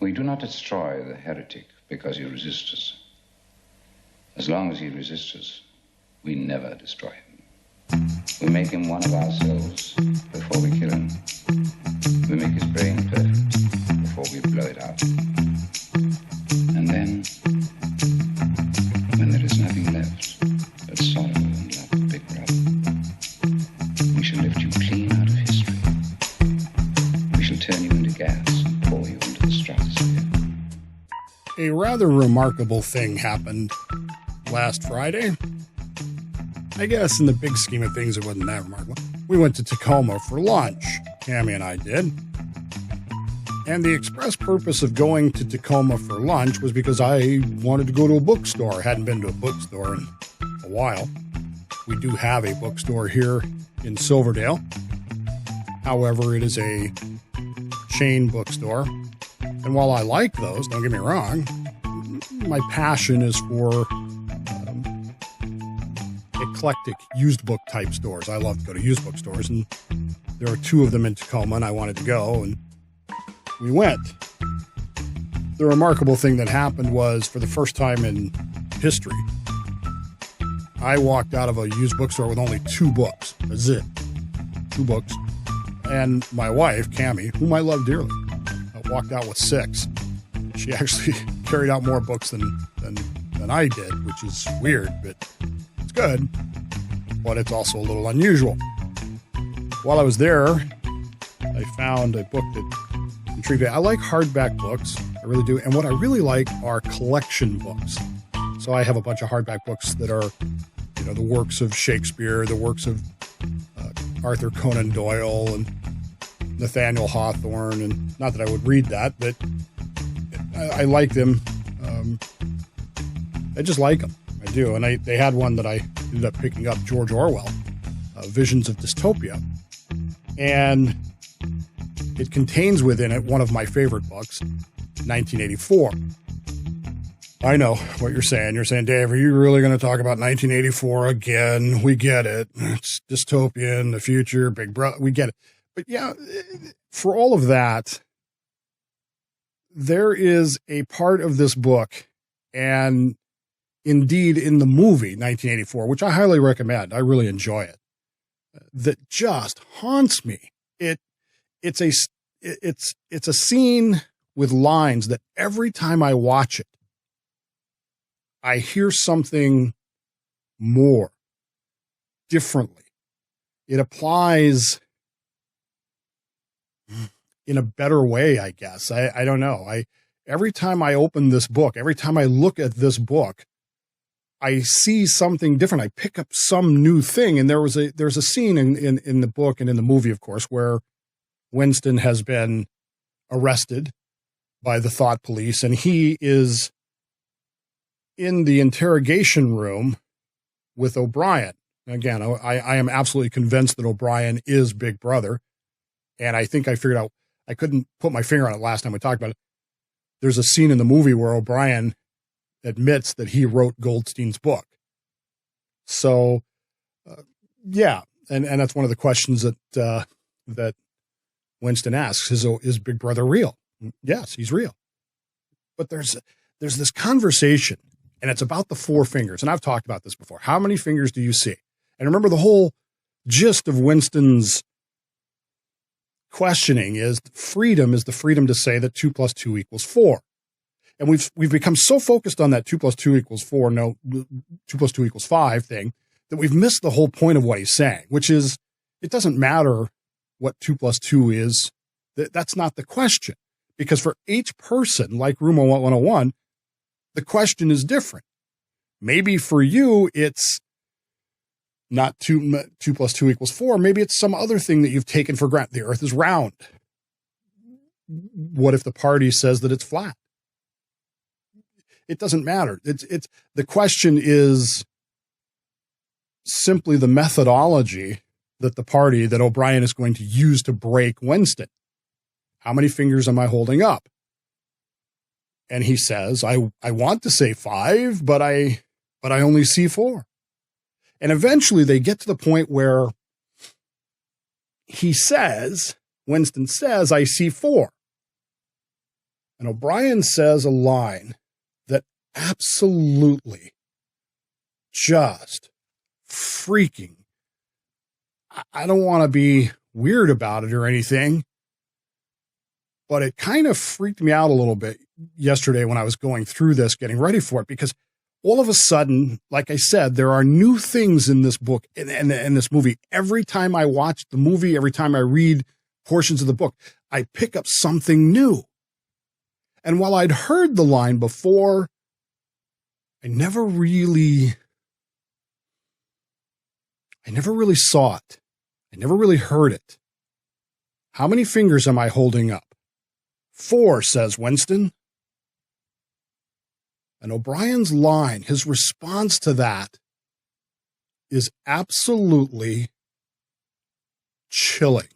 We do not destroy the heretic because he resists us. As long as he resists us, we never destroy him. We make him one of ourselves before we kill him. We make his brain perfect before we blow it out. And then, when there is nothing left but sorrow and love, big brother, we shall lift you clean out of history. We shall turn you into gas and pour you into the stratosphere. A rather remarkable thing happened last Friday. I guess in the big scheme of things, it wasn't that remarkable. We went to Tacoma for lunch. Tammy and I did. And the express purpose of going to Tacoma for lunch was because I wanted to go to a bookstore. I hadn't been to a bookstore in a while. We do have a bookstore here in Silverdale. However, it is a chain bookstore. And while I like those, don't get me wrong, my passion is for eclectic used book type stores. I love to go to used bookstores, and there are two of them in Tacoma, and I wanted to go, and we went. The remarkable thing that happened was, for the first time in history, I walked out of a used bookstore with only 2 books. That's it. 2 books. And my wife, Cammie, whom I love dearly, walked out with 6. She actually carried out more books than I did, which is weird, but it's good. But it's also a little unusual. While I was there, I found a book that intrigued me. I like hardback books. I really do. And what I really like are collection books. So I have a bunch of hardback books that are, the works of Shakespeare, the works of Arthur Conan Doyle and Nathaniel Hawthorne. And not that I would read that, but I like them. I just like them. I do. And they had one that I ended up picking up, George Orwell, Visions of Dystopia. And it contains within it one of my favorite books, 1984. I know what you're saying. You're saying, Dave, are you really going to talk about 1984 again? We get it. It's dystopian, the future, Big Brother. We get it. But yeah, for all of that, there is a part of this book, and indeed in the movie 1984, which I highly recommend. I really enjoy it. That just haunts me. It's a scene with lines that every time I watch it, I hear something more differently. It applies in a better way, I guess. I don't know. Every time I open this book, every time I look at this book, I see something different. I pick up some new thing. And there's a scene in the book and in the movie, of course, where Winston has been arrested by the thought police, and he is in the interrogation room with O'Brien. Again, I am absolutely convinced that O'Brien is Big Brother. And I think I figured out, I couldn't put my finger on it last time we talked about it. There's a scene in the movie where O'Brien admits that he wrote Goldstein's book. So, yeah. And that's one of the questions that Winston asks, is Big Brother real? Yes, he's real. But there's this conversation, and it's about the 4 fingers. And I've talked about this before. How many fingers do you see? And remember, the whole gist of Winston's questioning is freedom is the freedom to say that 2 + 2 = 4. And we've become so focused on that 2 + 2 = 4, 2 + 2 = 5 thing, that we've missed the whole point of what he's saying, which is, it doesn't matter what 2 + 2 is. That's not the question. Because for each person, like Room 101, the question is different. Maybe for you, it's not 2 + 2 = 4. Maybe it's some other thing that you've taken for granted. The earth is round. What if the party says that it's flat? It doesn't matter. It's the question is simply the methodology that O'Brien is going to use to break Winston. How many fingers am I holding up? And he says, I want to say 5, but I only see 4. And eventually they get to the point where Winston says, I see 4. And O'Brien says a line that absolutely just freaking, I don't want to be weird about it or anything, but it kind of freaked me out a little bit yesterday when I was going through this, getting ready for it, because all of a sudden, like I said, there are new things in this book and this movie. Every time I watch the movie, every time I read portions of the book, I pick up something new. And while I'd heard the line before, I never really saw it. I never really heard it. How many fingers am I holding up? 4, says Winston. And O'Brien's line, his response to that, is absolutely chilling.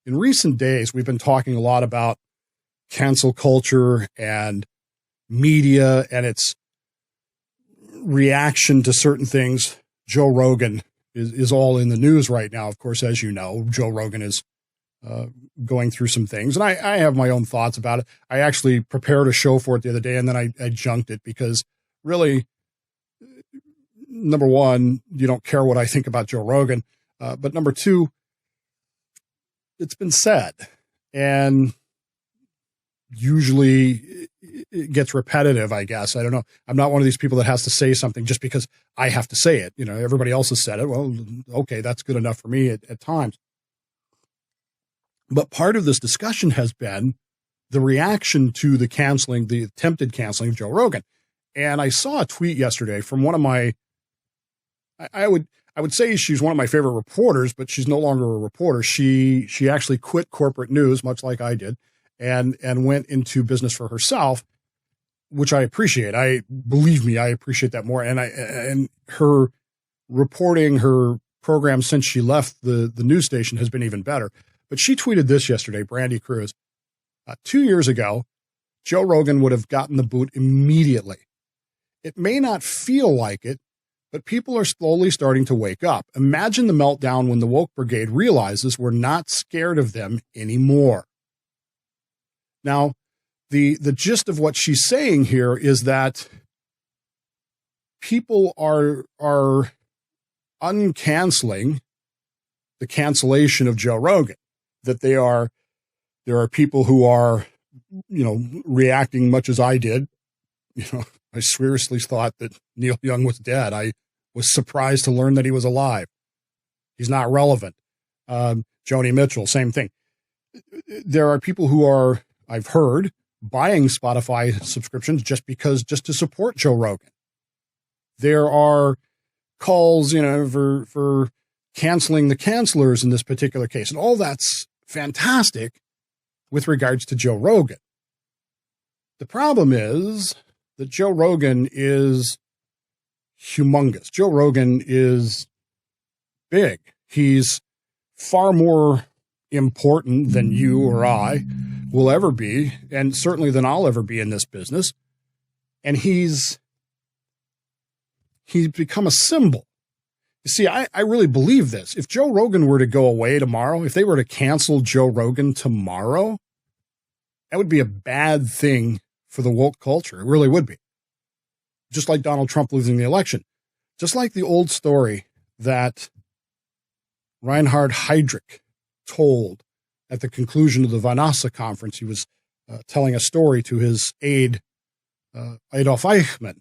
In recent days, we've been talking a lot about cancel culture and media and its reaction to certain things. Joe Rogan is all in the news right now. Of course, as you know, Joe Rogan is going through some things, and I have my own thoughts about it. I actually prepared a show for it the other day, and then I junked it because really, number one, you don't care what I think about Joe Rogan, but number two, it's been said, and usually it gets repetitive, I guess. I don't know. I'm not one of these people that has to say something just because I have to say it. You know, everybody else has said it. Well, okay, that's good enough for me at times. But part of this discussion has been the reaction to the attempted canceling of Joe Rogan. And I saw a tweet yesterday from one of my, I would say she's one of my favorite reporters, but she's no longer a reporter. She actually quit corporate news, much like I did, and went into business for herself, which I appreciate. Believe me, I appreciate that more. And her reporting, her program since she left the news station has been even better. But she tweeted this yesterday, Brandy Cruz. 2 years ago, Joe Rogan would have gotten the boot immediately. It may not feel like it, but people are slowly starting to wake up. Imagine the meltdown when the woke brigade realizes we're not scared of them anymore. Now, the gist of what she's saying here is that people are uncanceling the cancellation of Joe Rogan. That there are people who are, reacting much as I did. I seriously thought that Neil Young was dead. I was surprised to learn that he was alive. He's not relevant. Joni Mitchell, same thing. There are people who are, I've heard, buying Spotify subscriptions just to support Joe Rogan. There are calls, for canceling the cancelers in this particular case. And all that's fantastic with regards to Joe Rogan. The problem is that Joe Rogan is humongous. Joe Rogan is big. He's far more important than you or I will ever be, and certainly than I'll ever be in this business. And he's become a symbol. You see, I really believe this. If Joe Rogan were to go away tomorrow, if they were to cancel Joe Rogan tomorrow, that would be a bad thing for the woke culture. It really would be. Just like Donald Trump losing the election. Just like the old story that Reinhard Heydrich told at the conclusion of the Vanessa conference. He was telling a story to his aide, Adolf Eichmann,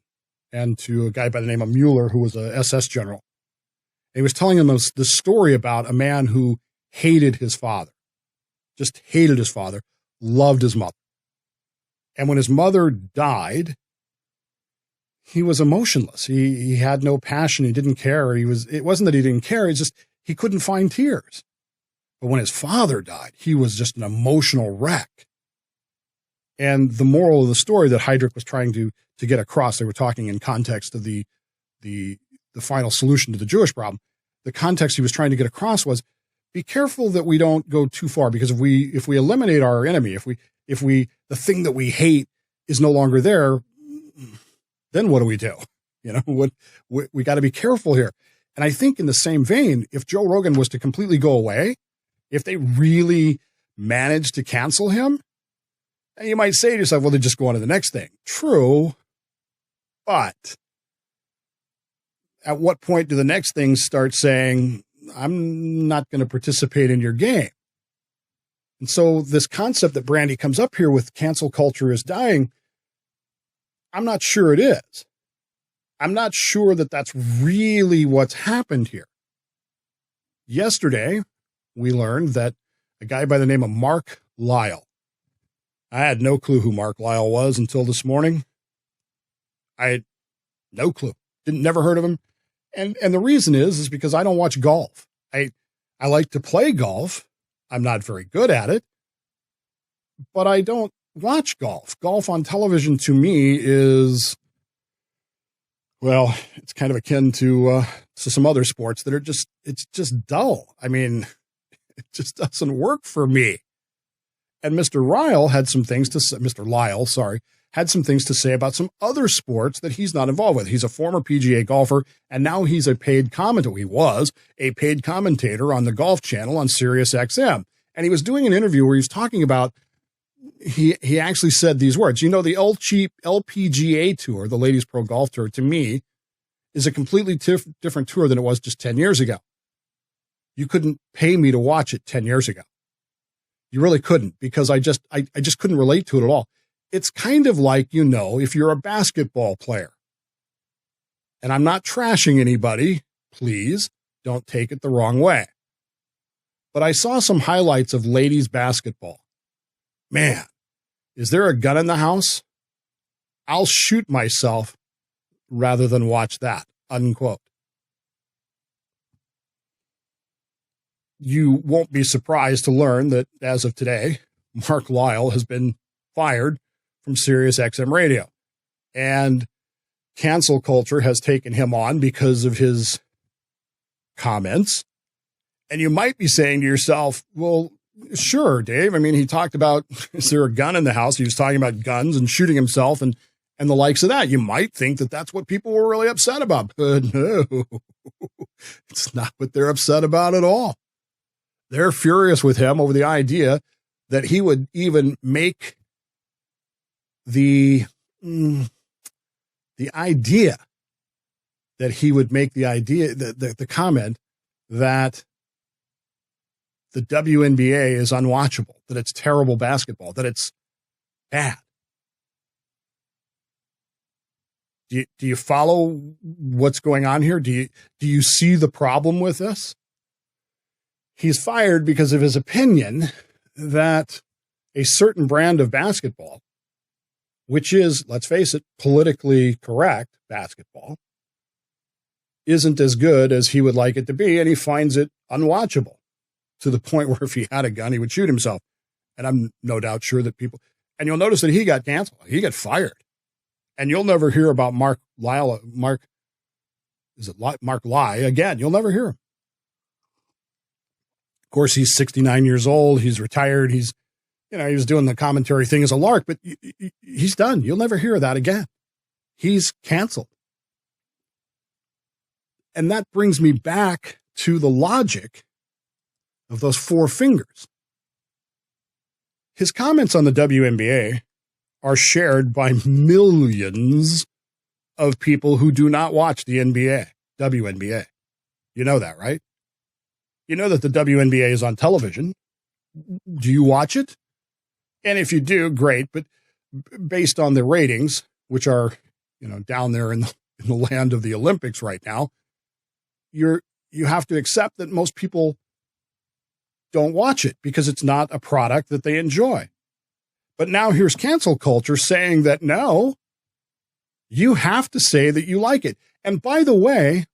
and to a guy by the name of Mueller, who was a SS general. He was telling them this story about a man who hated his father, just hated his father, loved his mother. And when his mother died, he was emotionless. He had no passion. He didn't care. It wasn't that he didn't care. It's just he couldn't find tears. But when his father died, he was just an emotional wreck. And the moral of the story that Heydrich was trying to get across, they were talking in context of the final solution to the Jewish problem. The context he was trying to get across was, be careful that we don't go too far, because if we eliminate our enemy, if the thing that we hate is no longer there, then what do we do? We got to be careful here. And I think in the same vein, if Joe Rogan was to completely go away, if they really managed to cancel him, And you might say to yourself, well, they just go on to the next thing. True. But at what point do the next things start saying, I'm not going to participate in your game? And so this concept that Brandy comes up here with cancel culture is dying, I'm not sure it is. I'm not sure that that's really what's happened here. Yesterday, we learned that a guy by the name of Mark Lyle. I had no clue who Mark Lyle was until this morning. I had no clue. Never heard of him. And the reason is because I don't watch golf. I like to play golf. I'm not very good at it, but I don't watch golf. Golf on television to me is, well, it's kind of akin to some other sports that are it's just dull. I mean, it just doesn't work for me. And Mr. Lyle had some things to say about some other sports that he's not involved with. He's a former PGA golfer, and now he's a paid commentator. He was a paid commentator on the Golf Channel on Sirius XM. And he was doing an interview where he's talking about, he actually said these words, the LPGA Tour, the Ladies Pro Golf Tour, to me, is a completely different tour than it was just 10 years ago. You couldn't pay me to watch it 10 years ago. You really couldn't, because I just couldn't relate to it at all. It's kind of like, if you're a basketball player, and I'm not trashing anybody, please don't take it the wrong way. But I saw some highlights of ladies basketball. Man, is there a gun in the house? I'll shoot myself rather than watch that, unquote. You won't be surprised to learn that as of today, Mark Lyle has been fired from Sirius XM Radio. And cancel culture has taken him on because of his comments. And you might be saying to yourself, well, sure, Dave. I mean, he talked about, is there a gun in the house? He was talking about guns and shooting himself and the likes of that. You might think that that's what people were really upset about. But no, it's not what they're upset about at all. They're furious with him over the idea that he would even make the idea that he would make the comment that the WNBA is unwatchable, that it's terrible basketball, that it's bad. Do you follow what's going on here? Do you see the problem with this? He's fired because of his opinion that a certain brand of basketball, which is, let's face it, politically correct basketball, isn't as good as he would like it to be, and he finds it unwatchable to the point where if he had a gun, he would shoot himself. And I'm no doubt sure that people, and you'll notice that he got canceled. He got fired. And you'll never hear about Mark Lyle again. You'll never hear him. Of course, he's 69 years old. He's retired. He was doing the commentary thing as a lark, but he's done. You'll never hear that again. He's canceled. And that brings me back to the logic of those four fingers. His comments on the WNBA are shared by millions of people who do not watch the WNBA. You know that, right? You know that the WNBA is on television. Do you watch it? And if you do, great. But based on the ratings, which are, down there in the land of the Olympics right now, you have to accept that most people don't watch it because it's not a product that they enjoy. But now here's cancel culture saying that, no, you have to say that you like it. And by the way,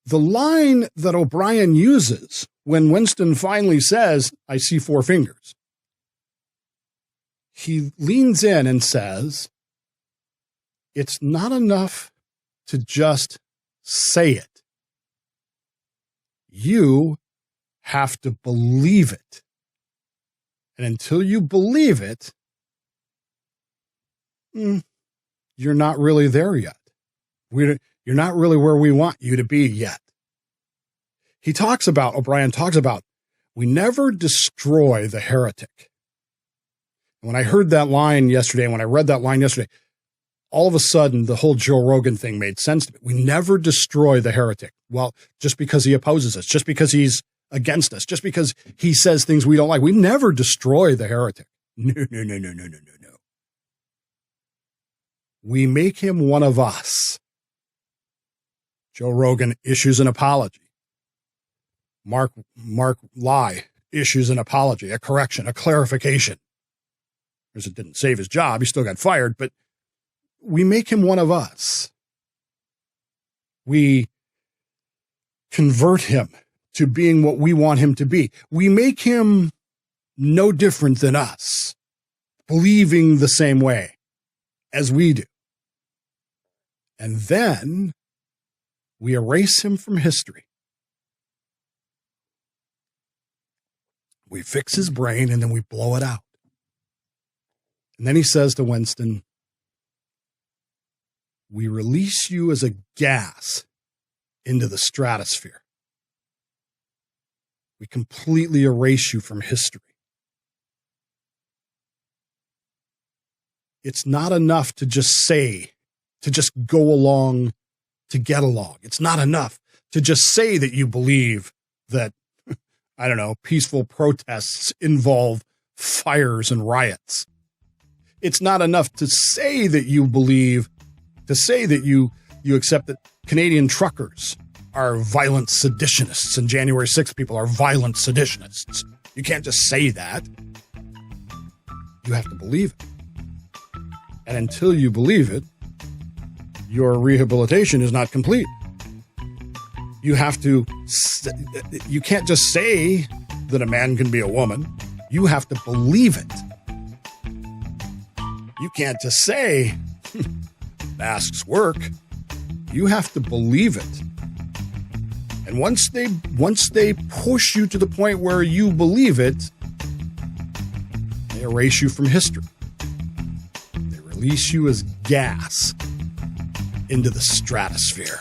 the line that O'Brien uses when Winston finally says, I see four fingers, he leans in and says, it's not enough to just say it. You have to believe it. And until you believe it, you're not really there yet. You're not really where we want you to be yet. O'Brien talks about, we never destroy the heretic. When I heard that line yesterday, when I read that line yesterday, all of a sudden the whole Joe Rogan thing made sense to me. We never destroy the heretic. Well, just because he opposes us, just because he's against us, just because he says things we don't like, we never destroy the heretic. No. We make him one of us. Joe Rogan issues an apology. Mark Lai issues an apology, a correction, a clarification. Because it didn't save his job. He still got fired, but we make him one of us. We convert him to being what we want him to be. We make him no different than us, believing the same way as we do. And then we erase him from history. We fix his brain and then we blow it out. And then he says to Winston, we release you as a gas into the stratosphere. We completely erase you from history. It's not enough to just say, to just go along to get along. It's not enough to just say that you believe that, I don't know, peaceful protests involve fires and riots. It's not enough to say that you believe, to say that you accept that Canadian truckers are violent seditionists and January 6th people are violent seditionists. You can't just say that. You have to believe it. And until you believe it, your rehabilitation is not complete. You have to, you can't just say that a man can be a woman. You have to believe it. You can't just say masks work. You have to believe it. And once they push you to the point where you believe it, they erase you from history. They release you as gas into the stratosphere.